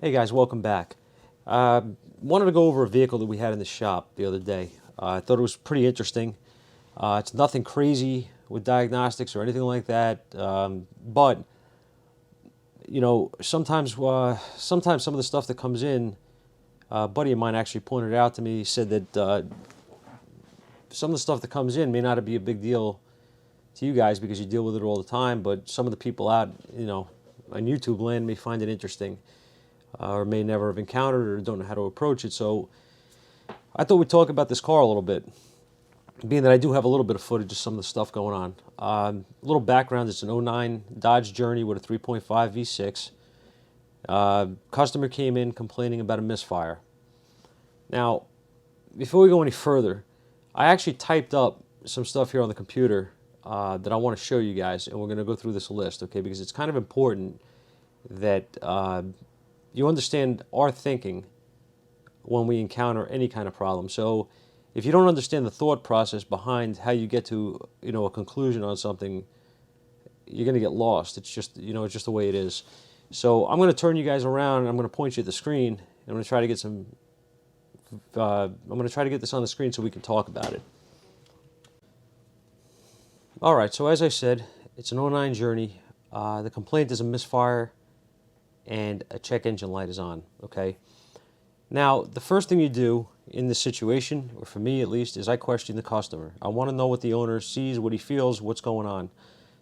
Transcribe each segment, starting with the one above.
Hey guys, welcome back. Wanted to go over a vehicle that we had in the shop the other day. I thought it was pretty interesting. It's nothing crazy with diagnostics or anything like that, but sometimes some of the stuff that comes in, a buddy of mine actually pointed it out to me. He said that some of the stuff that comes in may not be a big deal to you guys because you deal with it all the time, but some of the people out, on YouTube land may find it interesting. Or may never have encountered or don't know how to approach it. So I thought we'd talk about this car a little bit, being that I do have a little bit of footage of some of the stuff going on. A little background, it's an '09 Dodge Journey with a 3.5 V6. Customer came in complaining about a misfire. Now, before we go any further, I actually typed up some stuff here on the computer that I want to show you guys, and we're going to go through this list, okay, because it's kind of important that you understand our thinking when we encounter any kind of problem. So if you don't understand the thought process behind how you get to, a conclusion on something, you're going to get lost. It's just, it's just the way it is. So I'm going to turn you guys around and I'm going to point you at the screen. And I'm going to try to get this on the screen so we can talk about it. All right, so as I said, it's an '09 Journey. The complaint is a misfire and a check engine light is on, okay? Now, the first thing you do in this situation, or for me at least, is I question the customer. I want to know what the owner sees, what he feels, what's going on.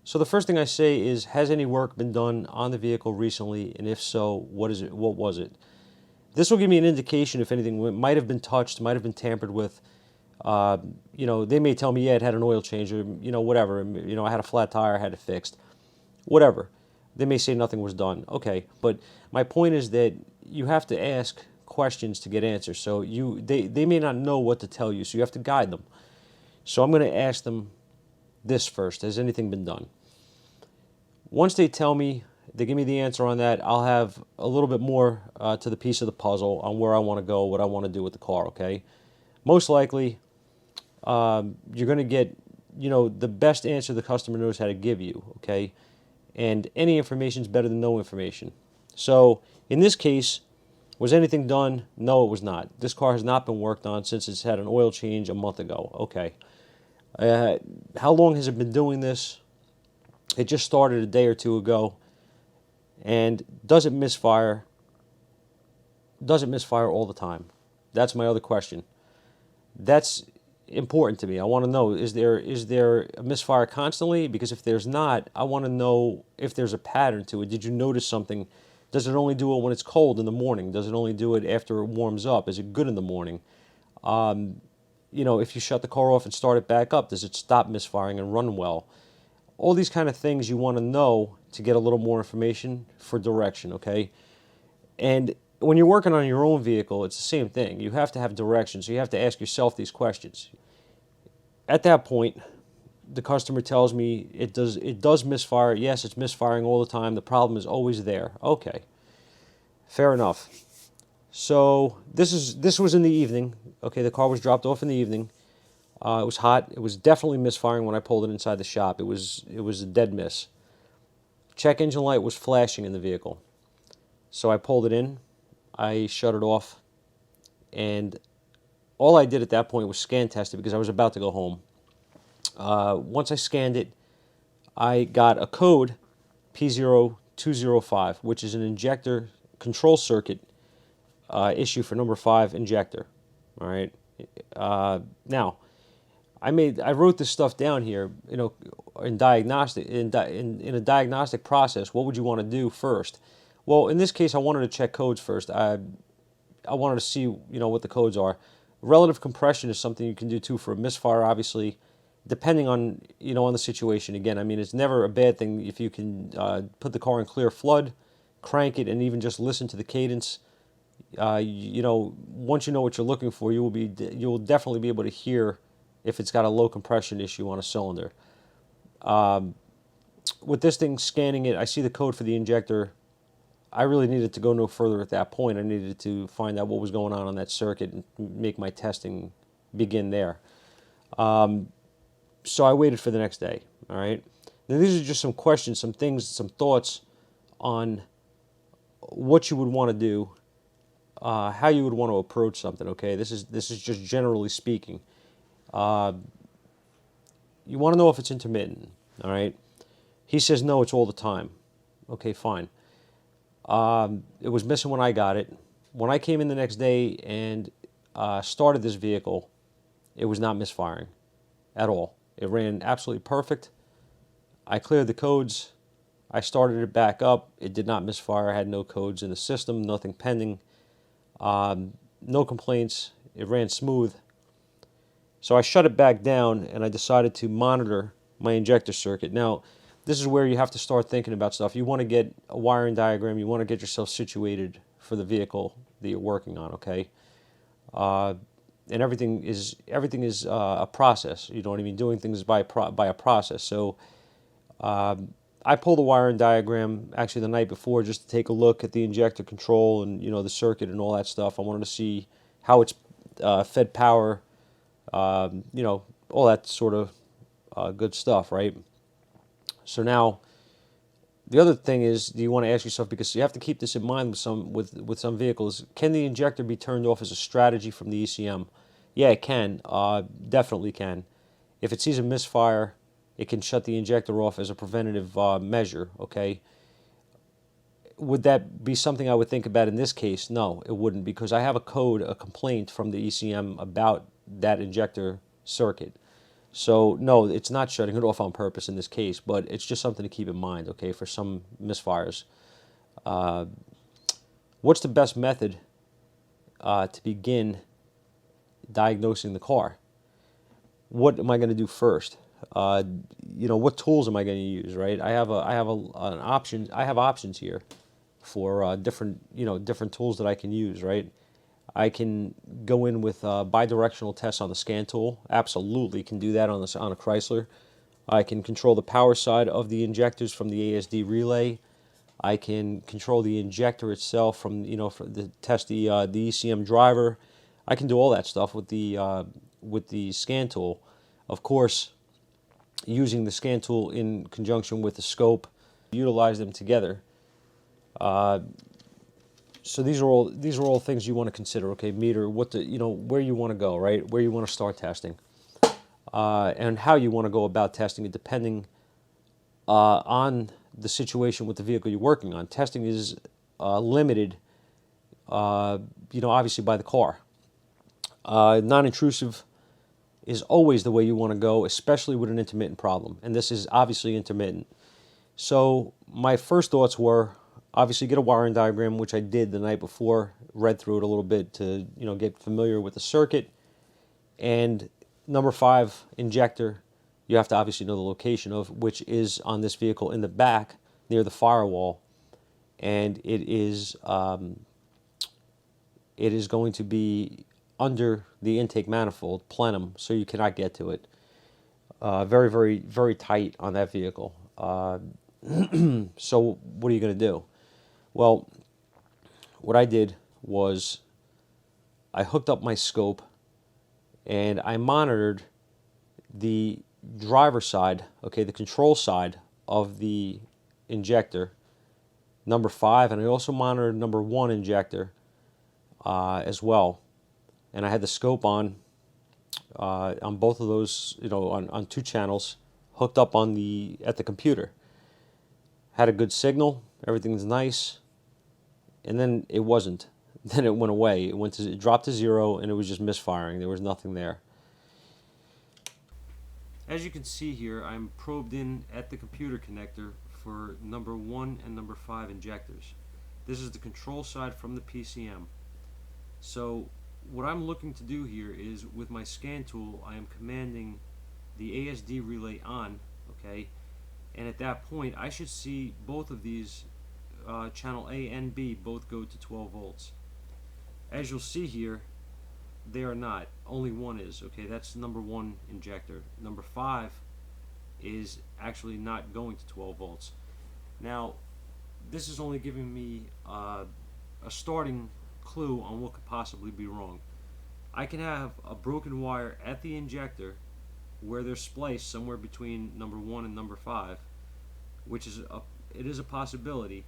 So the first thing I say is, has any work been done on the vehicle recently? And if so, what was it? This will give me an indication if anything might have been touched, might have been tampered with. They may tell me, yeah, it had an oil change, or, whatever. I had a flat tire, I had it fixed. Whatever. They may say nothing was done. Okay, but my point is that you have to ask questions to get answers. So they may not know what to tell you, so you have to guide them. So I'm going to ask them this first. Has anything been done? Once they tell me, they give me the answer on that, I'll have a little bit more to the piece of the puzzle on where I want to go, what I want to do with the car, okay? Most likely, you're going to get, the best answer the customer knows how to give you, okay? And any information is better than no information. So in this case, was anything done? No, it was not. This car has not been worked on since it's had an oil change a month ago. Okay. How long has it been doing this? It just started a day or two ago. And does it misfire? Does it misfire all the time? That's my other question. That's important to me. I want to know, is there a misfire constantly? Because if there's not, I want to know if there's a pattern to it. Did you notice something? Does it only do it when it's cold in the morning? Does it only do it after it warms up? Is it good in the morning? If you shut the car off and start it back up, does it stop misfiring and run well? All these kind of things you want to know to get a little more information for direction, okay? And when you're working on your own vehicle, it's the same thing. You have to have direction, so you have to ask yourself these questions. At that point, the customer tells me it does misfire. Yes, it's misfiring all the time. The problem is always there. Okay, fair enough. So this was in the evening. Okay, the car was dropped off in the evening. It was hot. It was definitely misfiring when I pulled it inside the shop. It was a dead miss. Check engine light was flashing in the vehicle. So I pulled it in. I shut it off, and all I did at that point was scan test it because I was about to go home. Once I scanned it, I got a code P0205, which is an injector control circuit issue for number 5 injector. All right. Now, I wrote this stuff down here. In diagnostic in a diagnostic process, what would you want to do first? Well, in this case, I wanted to check codes first. I wanted to see, what the codes are. Relative compression is something you can do too for a misfire, obviously, depending on, on the situation. Again, I mean, it's never a bad thing if you can put the car in clear flood, crank it, and even just listen to the cadence. Once you know what you're looking for, you will definitely be able to hear if it's got a low compression issue on a cylinder. With this thing scanning it, I see the code for the injector. I really needed to go no further at that point. I needed to find out what was going on that circuit and make my testing begin there. So I waited for the next day, all right? Now these are just some questions, some things, some thoughts on what you would want to do, how you would want to approach something. Okay, this is just generally speaking. Uh, you want to know if it's intermittent. All right. He says no, it's all the time. Okay, fine. It was missing when I got it. When I came in the next day and started this vehicle, it was not misfiring at all. It ran absolutely perfect. I cleared the codes. I started it back up. It did not misfire. I had no codes in the system, nothing pending, no complaints. It ran smooth. So I shut it back down and I decided to monitor my injector circuit. Now, this is where you have to start thinking about stuff. You want to get a wiring diagram. You want to get yourself situated for the vehicle that you're working on, okay? And everything is a process. You know what I mean? Doing things by a process. So I pulled a wiring diagram actually the night before just to take a look at the injector control and the circuit and all that stuff. I wanted to see how it's fed power, all that sort of good stuff, right? So now the other thing is, do you want to ask yourself, because you have to keep this in mind with some vehicles, can the injector be turned off as a strategy from the ECM? Yeah, it can. Definitely can. If it sees a misfire, it can shut the injector off as a preventative measure, okay? Would that be something I would think about in this case? No, it wouldn't, because I have a complaint from the ECM about that injector circuit. So, no, it's not shutting it off on purpose in this case, but it's just something to keep in mind, okay, for some misfires. What's the best method to begin diagnosing the car? What am I going to do first? What tools am I going to use, right? I have options here for different tools that I can use, right? I can go in with bidirectional tests on the scan tool. Absolutely can do that on a Chrysler. I can control the power side of the injectors from the ASD relay. I can control the injector itself from test the ECM driver. I can do all that stuff with the scan tool. Of course, using the scan tool in conjunction with the scope, utilize them together. So these are all things you want to consider. Okay, meter, where you want to go, right? Where you want to start testing, and how you want to go about testing it, depending on the situation with the vehicle you're working on. Testing is limited, obviously by the car. Non-intrusive is always the way you want to go, especially with an intermittent problem, and this is obviously intermittent. So my first thoughts were, obviously, get a wiring diagram, which I did the night before, read through it a little bit to get familiar with the circuit. And number 5, injector, you have to obviously know the location of, which is on this vehicle in the back near the firewall, and it is going to be under the intake manifold plenum, so you cannot get to it. Very, very, very tight on that vehicle. So what are you going to do? Well, what I did was I hooked up my scope and I monitored the driver side, okay, the control side of the injector, number 5, and I also monitored number 1 injector as well. And I had the scope on both of those, on 2 channels, hooked up at the computer. Had a good signal, everything's nice, and then it wasn't. Then it went away. It dropped to 0, and it was just misfiring. There was nothing there. As you can see here, I'm probed in at the computer connector for number 1 and number 5 injectors. This is the control side from the PCM. So what I'm looking to do here is, with my scan tool, I am commanding the ASD relay on, okay? And at that point, I should see both of these, channel A and B, both go to 12 volts. As you'll see here, they are not. Only one is, okay? That's number 1 injector. Number 5 is actually not going to 12 volts. Now, this is only giving me a starting clue on what could possibly be wrong. I can have a broken wire at the injector where they're spliced somewhere between number 1 and number 5, which is it is a possibility,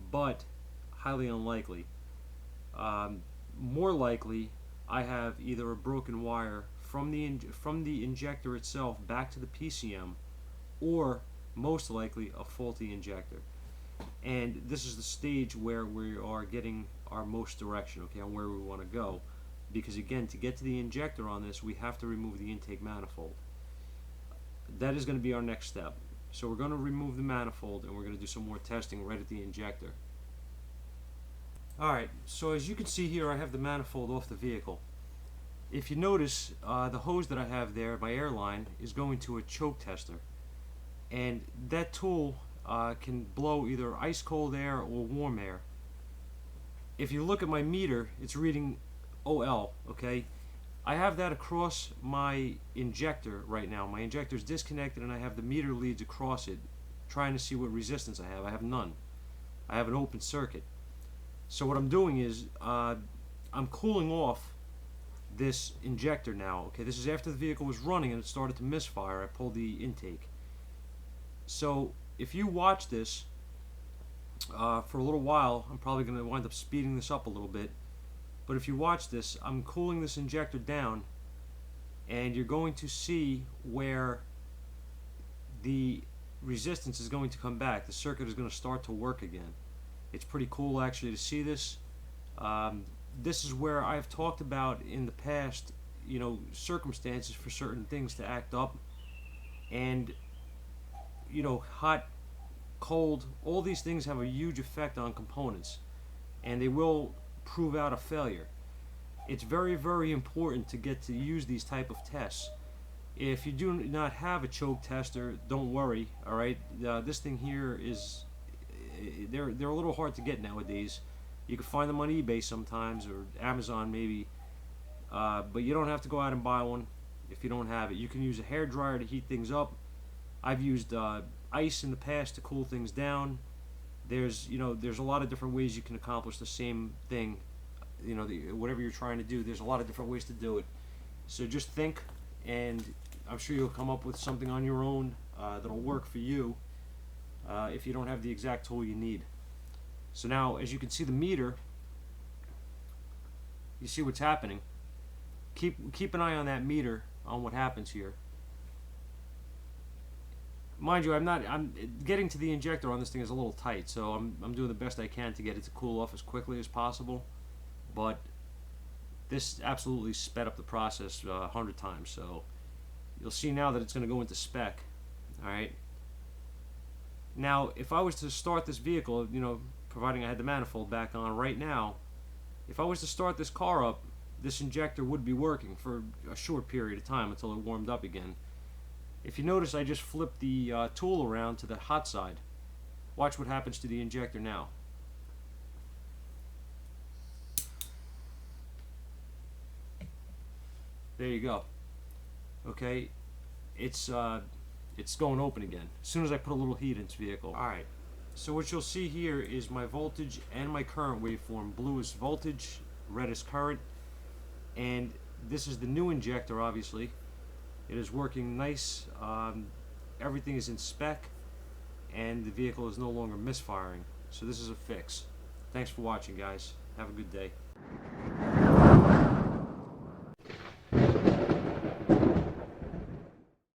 but highly unlikely. More likely, I have either a broken wire from the injector itself back to the PCM, or most likely a faulty injector. And this is the stage where we are getting our most direction, okay, on where we want to go. Because again, to get to the injector on this, we have to remove the intake manifold. That is going to be our next step. So we're going to remove the manifold, and we're going to do some more testing right at the injector. Alright, so as you can see here, I have the manifold off the vehicle. If you notice, the hose that I have there, my airline, is going to a choke tester. And that tool can blow either ice cold air or warm air. If you look at my meter, it's reading OL, okay? I have that across my injector right now. My injector is disconnected and I have the meter leads across it, trying to see what resistance I have. I have none. I have an open circuit. So what I'm doing is I'm cooling off this injector now. Okay, this is after the vehicle was running and it started to misfire. I pulled the intake. So if you watch this for a little while, I'm probably going to wind up speeding this up a little bit. But if you watch this, I'm cooling this injector down, and you're going to see where the resistance is going to come back. The circuit is going to start to work again. It's pretty cool actually to see this. This is where I've talked about in the past, you know, circumstances for certain things to act up, and you know, hot, cold, all these things have a huge effect on components, and they will prove out a failure. It's very, very important to get to use these type of tests. If you do not have a choke tester, don't worry. All right, this thing here is they're a little hard to get nowadays. You can find them on eBay sometimes, or Amazon maybe, but you don't have to go out and buy one if you don't have it. You can use a hair dryer to heat things up. I've used ice in the past to cool things down. There's a lot of different ways you can accomplish the same thing. Whatever you're trying to do, there's a lot of different ways to do it. So just think, and I'm sure you'll come up with something on your own that'll work for you if you don't have the exact tool you need. So now, as you can see the meter, you see what's happening. Keep an eye on that meter, on what happens here. Mind you, I'm getting to the injector on this thing is a little tight, so I'm doing the best I can to get it to cool off as quickly as possible. But this absolutely sped up the process 100 times. So you'll see now that it's going to go into spec. All right. Now, if I was to start this vehicle, providing I had the manifold back on right now, if I was to start this car up, this injector would be working for a short period of time until it warmed up again. If you notice, I just flipped the tool around to the hot side. Watch what happens to the injector now. There you go. Okay, it's going open again as soon as I put a little heat in this vehicle. Alright, so what you'll see here is my voltage and my current waveform. Blue is voltage, red is current, and this is the new injector, obviously. It is working nice. Everything is in spec, and the vehicle is no longer misfiring. So this is a fix. Thanks for watching, guys. Have a good day.